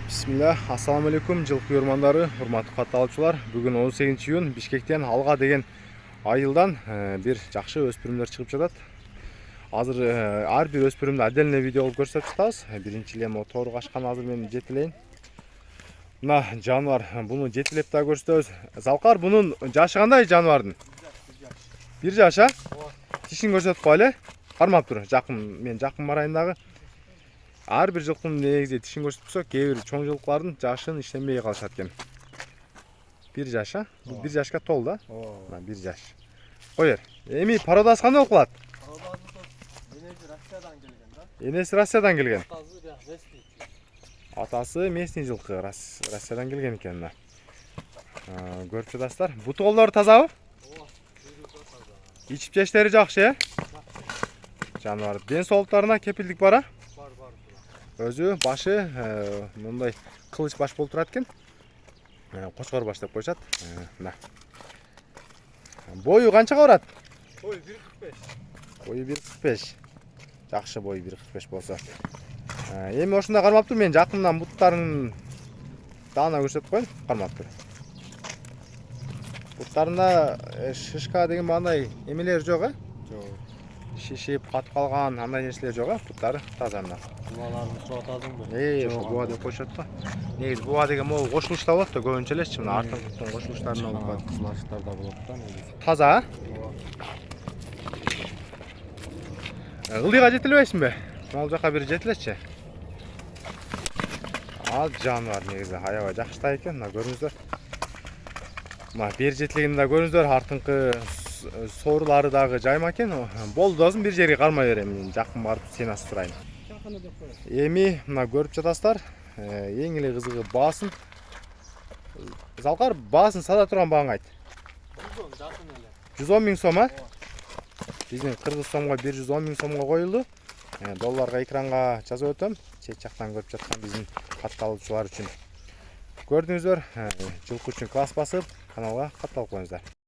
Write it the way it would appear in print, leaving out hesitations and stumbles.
Bismillah, assalamu alaikum, жылқы көрмандары, урматтуу катталуучулар. Бүгүн 18-июнь Бишкектен Алга деген айылдан бир жакшы өспүрүмдөр чыгып жатат. Азыр ар бир өспүрүмдү отдельный видео кылып көрсөтүп жатабыз. Биринчи эле могу тору качкан азыр мен жетелейин. Мына жаныбар, буну жетелеп да көрсөтөбүз. Залкар, бунун жашы кандай жаныбардын? 1 жаш, а? Тишин көрсөтүп койгула. Кармап тур, жакын, мен жакын барайын дагы. Ар бир жылкынын негизи тишин көрсөтпөсө, кээ бир чоң жылкылардын жашын иштенбей калышат экен. 1 жаш, а? Бул 1 жашка толду, а? Мына 1 жаш. Кой бер. Эми пародасы кандай болуп калат? Энеси Россиядан келген да. Энеси Россиядан келген. Атасы бияк местный. Атасы местный жылкы, Россиядан келген экен мына. Көрүп жатасыздар. Бутолдору тазабы? Ичип жештери жакшы, э? Жаныбар, ден соолуктарына кепилдик бар, а? Өзү башы мындай кылыч баш болуп турат экен. Кочкор баш деп коюшат. Мына. Бою канчага барат? Бою 1.45. Бою 1.45. Жакшы бою 1.45 болсо. Эми ошондой кармап тур, мен жакындан буттарын даана көрсөтүп коеюн, кармап тур. Буттарында шишка деген бандай эмелер жок, э? Жок. Шишип катып калган андай нерселер жок, а? Буттары таза мына. Булаларын сурап атасыңбы? Ошо буа деп коюшат го. Негизи буа деген могу кошулучта болот да, көбүнчө элечи мына артын буттун кошулуштарына болуп калат. Кызыл ачыктарда болот да негизи. Таза, а? Ылдыйга жетелбейсиңби? Могул жака бир жетелечи. Ал жаныбар негизи аябай жакшытай экен, мына көрүңүздөр. Мына бер жетелегенде да көрүңүздөр, артыңкы соорулары дагы жайма экен. Болду досум, бир жерге кармай берем, жакын барып сени сурайын. Эми мына көрүп жатасыздар, эң эле кызыгы баасын. Залкар, баасын сата турган бааңы айт. 110 миң сом, а? Биздин кыргыз сомго 110 миң сомго коюлду. Долларга экранга жазып өтөм. Чет жактан көрүп жаткан биздин катталуучулар үчүн. Көрдүңүздөр, жылкы үчүн класс басып, каналга катталып коюңуздар.